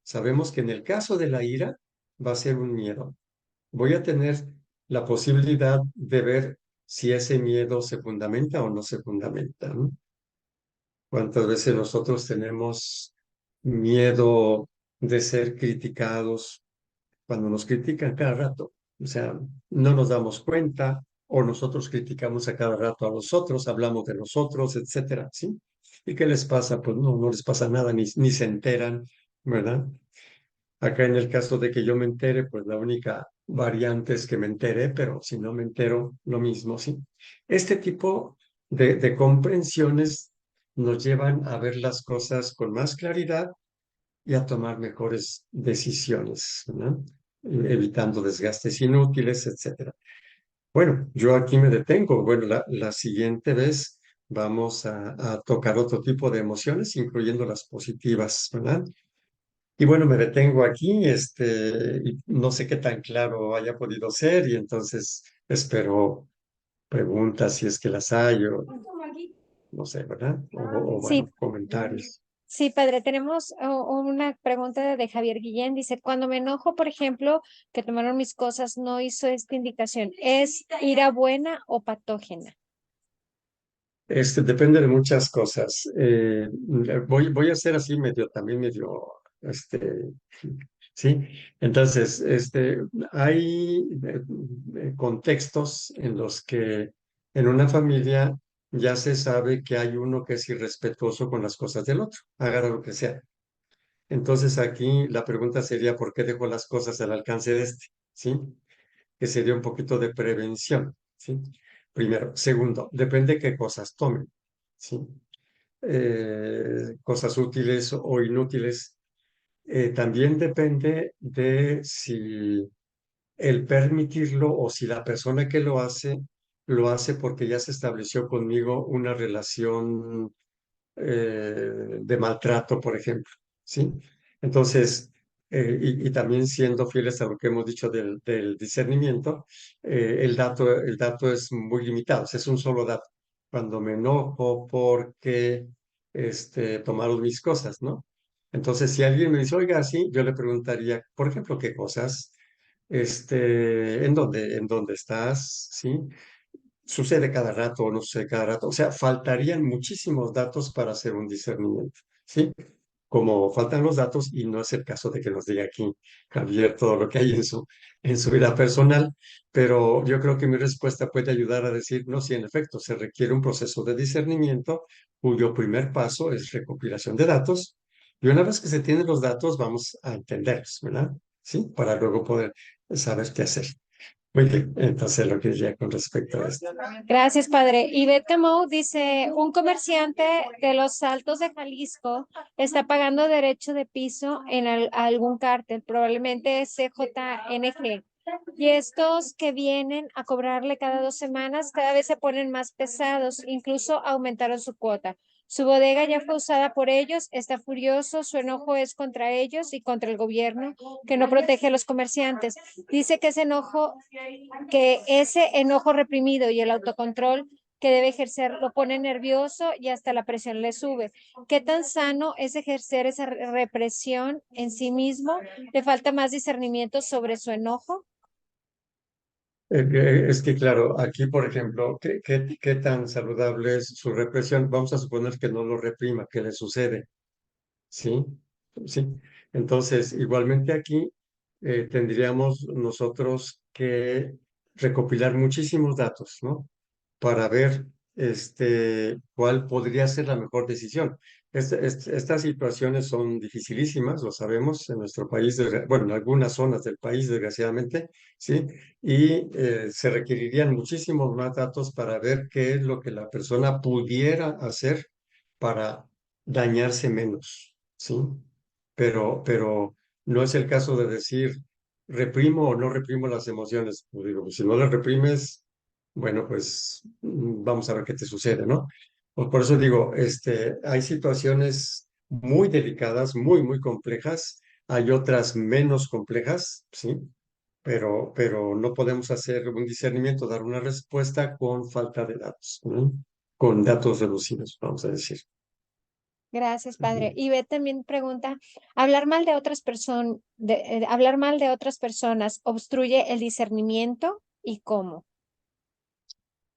Sabemos que en el caso de la ira va a ser un miedo. Voy a tener la posibilidad de ver si ese miedo se fundamenta o no se fundamenta, ¿no? ¿Cuántas veces nosotros tenemos miedo de ser criticados cuando nos critican cada rato? O sea, no nos damos cuenta o nosotros criticamos a cada rato a los otros, hablamos de nosotros, etcétera, ¿sí? ¿Y qué les pasa? Pues no, no les pasa nada, ni se enteran, ¿verdad? Acá en el caso de que yo me entere, pues la única variante es que me entere, pero si no me entero, lo mismo, ¿sí? Este tipo de comprensiones nos llevan a ver las cosas con más claridad y a tomar mejores decisiones, ¿no? Evitando desgastes inútiles, etcétera. Bueno, yo aquí me detengo. Bueno, la siguiente vez vamos a tocar otro tipo de emociones, incluyendo las positivas, ¿verdad? Y bueno, me detengo aquí, y no sé qué tan claro haya podido ser, y entonces espero preguntas si es que las hay, o no sé, ¿verdad? O Sí, bueno, comentarios. sí, padre, tenemos una pregunta de Javier Guillén. Dice, cuando me enojo, por ejemplo, que tomaron mis cosas, no hizo esta indicación. ¿Es ira buena o patógena? Depende de muchas cosas. Voy a ser así medio, también medio, sí. Entonces, hay contextos en los que en una familia ya se sabe que hay uno que es irrespetuoso con las cosas del otro, haga lo que sea. Entonces aquí la pregunta sería, ¿por qué dejó las cosas al alcance de este? ¿Sí? Que sería un poquito de prevención, ¿sí? Primero. Segundo, depende qué cosas tomen, ¿sí? Cosas útiles o inútiles. También depende de si el permitirlo o si la persona que lo hace porque ya se estableció conmigo una relación de maltrato, por ejemplo, ¿sí? Entonces, y también siendo fieles a lo que hemos dicho del discernimiento, el dato es muy limitado, o sea, es un solo dato. Cuando me enojo porque tomaron mis cosas, ¿no? Entonces, si alguien me dice, oiga, sí, yo le preguntaría, por ejemplo, ¿qué cosas? ¿En dónde estás? ¿Sí? ¿Sucede cada rato o no sucede cada rato? O sea, faltarían muchísimos datos para hacer un discernimiento, ¿sí? Como faltan los datos, y no es el caso de que nos diga aquí Javier todo lo que hay en su vida personal, pero yo creo que mi respuesta puede ayudar a decir, no, sí, en efecto, se requiere un proceso de discernimiento cuyo primer paso es recopilación de datos, y una vez que se tienen los datos, vamos a entenderlos, ¿verdad? ¿Sí? Para luego poder saber qué hacer. Muy bien, entonces lo que diría con respecto a esto. Gracias, padre. Y Beth Camou dice, un comerciante de los Altos de Jalisco está pagando derecho de piso en algún cártel, probablemente CJNG. Y estos que vienen a cobrarle cada 2 semanas, cada vez se ponen más pesados, incluso aumentaron su cuota. Su bodega ya fue usada por ellos, está furioso, su enojo es contra ellos y contra el gobierno que no protege a los comerciantes. Dice que ese enojo reprimido y el autocontrol que debe ejercer lo pone nervioso y hasta la presión le sube. ¿Qué tan sano es ejercer esa represión en sí mismo? ¿Le falta más discernimiento sobre su enojo? Es que, claro, aquí, por ejemplo, ¿qué tan saludable es su represión? Vamos a suponer que no lo reprima, que le sucede, ¿sí? Sí. Entonces, igualmente aquí, tendríamos nosotros que recopilar muchísimos datos, ¿no? Para ver cuál podría ser la mejor decisión. Estas situaciones son dificilísimas, lo sabemos, en nuestro país, bueno, en algunas zonas del país, desgraciadamente, ¿sí? Y se requerirían muchísimos más datos para ver qué es lo que la persona pudiera hacer para dañarse menos, ¿sí? Pero no es el caso de decir, reprimo o no reprimo las emociones. Pues digo, pues si no las reprimes, bueno, pues vamos a ver qué te sucede, ¿no? Pues por eso digo, hay situaciones muy delicadas, muy complejas, hay otras menos complejas, ¿sí? Pero no podemos hacer un discernimiento, dar una respuesta con falta de datos, ¿no? Con datos reducidos, vamos a decir. Gracias, padre. Ujú. Y Beth también pregunta, ¿hablar mal de otras personas, hablar mal de otras personas obstruye el discernimiento y cómo?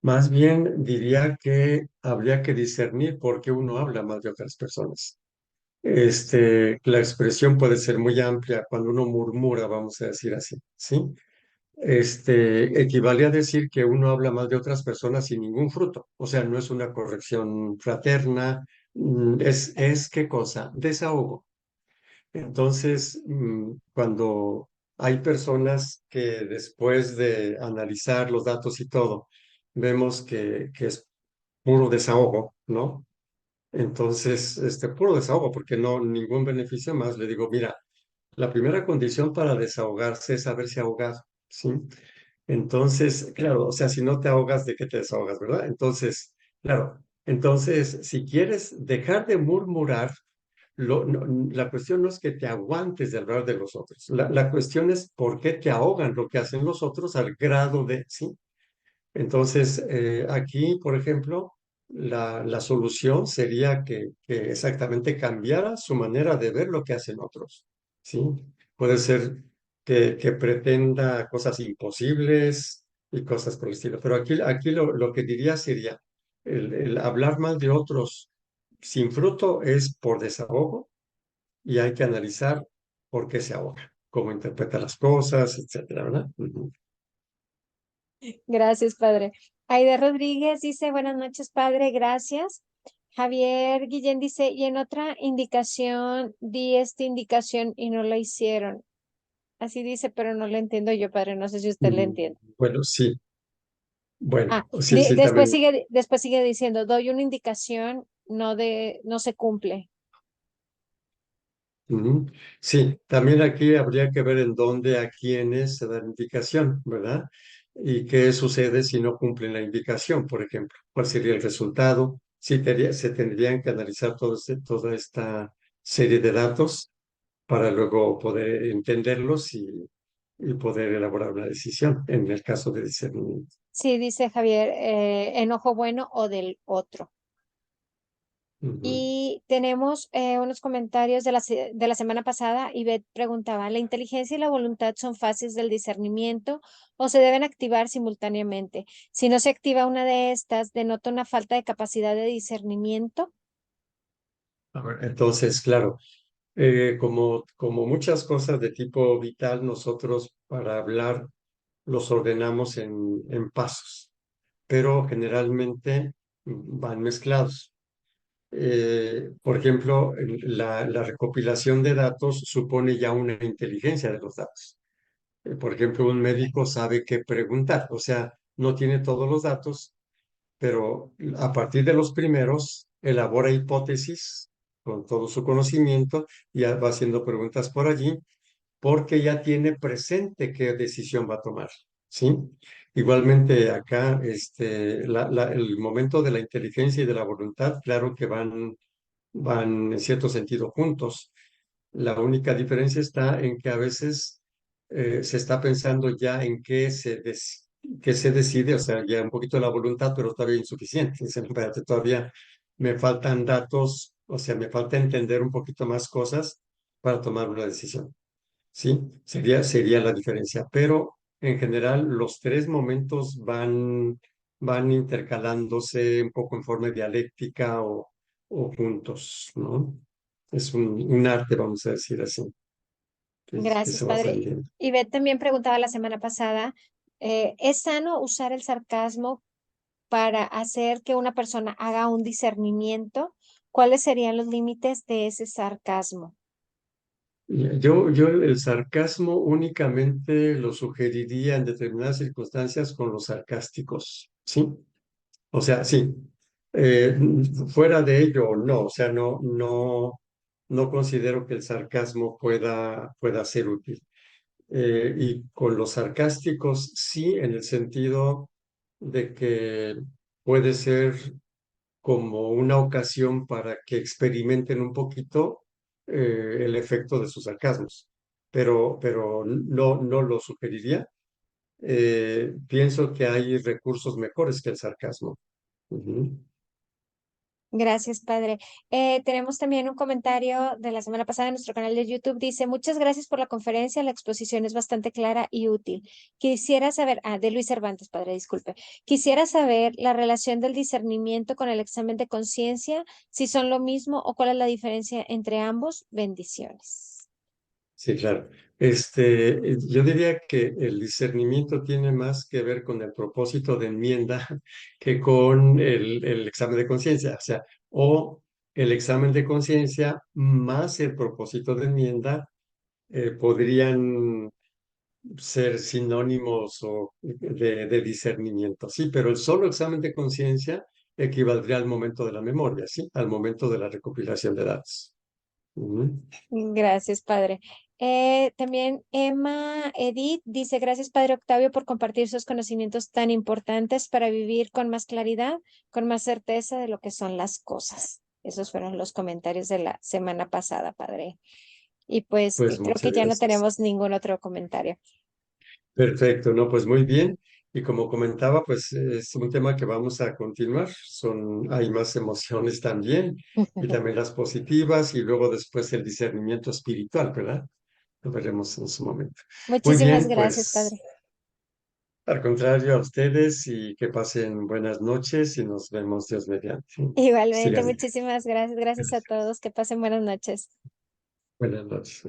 Más bien diría que habría que discernir por qué uno habla mal de otras personas. La expresión puede ser muy amplia cuando uno murmura, vamos a decir así, ¿sí? Equivale a decir que uno habla mal de otras personas sin ningún fruto. O sea, no es una corrección fraterna, es ¿qué cosa? Desahogo. Entonces, cuando hay personas que después de analizar los datos y todo, vemos que es puro desahogo, ¿no? Entonces, puro desahogo, porque no ningún beneficio más. Le digo, mira, la primera condición para desahogarse es haberse ahogado, ¿sí? Entonces, claro, o sea, si no te ahogas, ¿de qué te desahogas, verdad? Entonces, claro, entonces, si quieres dejar de murmurar, la cuestión no es que te aguantes de hablar de los otros, la cuestión es por qué te ahogan lo que hacen los otros al grado de, ¿sí? Entonces, aquí, por ejemplo, la solución sería que exactamente cambiara su manera de ver lo que hacen otros, ¿sí? Puede ser que pretenda cosas imposibles y cosas por el estilo, pero aquí lo que diría sería, el hablar mal de otros sin fruto es por desahogo y hay que analizar por qué se ahoga, cómo interpreta las cosas, etcétera, ¿verdad? Ujú. Gracias, padre. Aide Rodríguez dice, buenas noches, padre, gracias. Javier Guillén dice, y en otra indicación di esta indicación y no la hicieron. Así dice, pero no lo entiendo yo, padre, no sé si usted le entiende. Bueno, sí. Bueno, Ah, sí, sí, también. después sigue diciendo, doy una indicación, no se cumple. Ujú. Sí, también aquí habría que ver en dónde a quiénes se da la indicación, ¿verdad? Y qué sucede si no cumplen la indicación, por ejemplo. ¿Cuál sería el resultado? Sí, se tendrían que analizar toda esta serie de datos para luego poder entenderlos y poder elaborar una decisión en el caso de discernimiento. Sí, dice Javier, enojo bueno o del otro. Ujú. Y tenemos unos comentarios de la semana pasada. Ivette preguntaba, ¿la inteligencia y la voluntad son fases del discernimiento o se deben activar simultáneamente? Si no se activa una de estas, ¿denota una falta de capacidad de discernimiento? A ver, entonces, claro. Como muchas cosas de tipo vital, nosotros para hablar los ordenamos en pasos, pero generalmente van mezclados. Por ejemplo, la recopilación de datos supone ya una inteligencia de los datos. Por ejemplo, un médico sabe qué preguntar, o sea, no tiene todos los datos, pero a partir de los primeros elabora hipótesis con todo su conocimiento y ya va haciendo preguntas por allí porque ya tiene presente qué decisión va a tomar, ¿sí? Igualmente acá, el momento de la inteligencia y de la voluntad, claro que van en cierto sentido juntos. La única diferencia está en que a veces se está pensando ya en qué se decide, o sea, ya un poquito la voluntad, pero todavía insuficiente. Dicen, espérate, todavía me faltan datos, o sea, me falta entender un poquito más cosas para tomar una decisión. Sí, sería la diferencia, pero en general los tres momentos van intercalándose un poco en forma dialéctica o juntos, ¿no? Es un arte, vamos a decir así. que Gracias, se va padre. saliendo. Y Beth también preguntaba la semana pasada, ¿es sano usar el sarcasmo para hacer que una persona haga un discernimiento? ¿Cuáles serían los límites de ese sarcasmo? Yo el sarcasmo únicamente lo sugeriría en determinadas circunstancias con los sarcásticos, ¿sí? O sea, sí, eh, fuera de ello, no, o sea, no considero que el sarcasmo pueda ser útil. Y con los sarcásticos, sí, en el sentido de que puede ser como una ocasión para que experimenten un poquito el efecto de sus sarcasmos, pero no lo sugeriría. Pienso que hay recursos mejores que el sarcasmo. Ujú. Gracias, padre. Tenemos también un comentario de la semana pasada en nuestro canal de YouTube. Dice, muchas gracias por la conferencia. La exposición es bastante clara y útil. Quisiera saber, de Luis Cervantes, padre, disculpe. Quisiera saber la relación del discernimiento con el examen de conciencia, si son lo mismo o cuál es la diferencia entre ambos. Bendiciones. Sí, claro. Yo diría que el discernimiento tiene más que ver con el propósito de enmienda que con el examen de conciencia. O sea, o el examen de conciencia más el propósito de enmienda podrían ser sinónimos de discernimiento. Sí, pero el solo examen de conciencia equivaldría al momento de la memoria, ¿sí? Al momento de la recopilación de datos. Ujú. Gracias, padre. También Emma Edith dice, gracias, padre Octavio, por compartir sus conocimientos tan importantes para vivir con más claridad, con más certeza de lo que son las cosas. Esos fueron los comentarios de la semana pasada, padre. Y pues Pues creo que muchas ya no gracias. tenemos ningún otro comentario. Perfecto, ¿no? Pues muy bien. Y como comentaba, pues es un tema que vamos a continuar. Hay más emociones también, y también las positivas, y luego después el discernimiento espiritual, ¿verdad? Lo veremos en su momento. Muy Muchísimas bien, gracias, pues padre. al contrario a ustedes y que pasen buenas noches y nos vemos Dios mediante. Igualmente, Sigan. muchísimas gracias. Gracias a todos. Que pasen buenas noches. Buenas noches.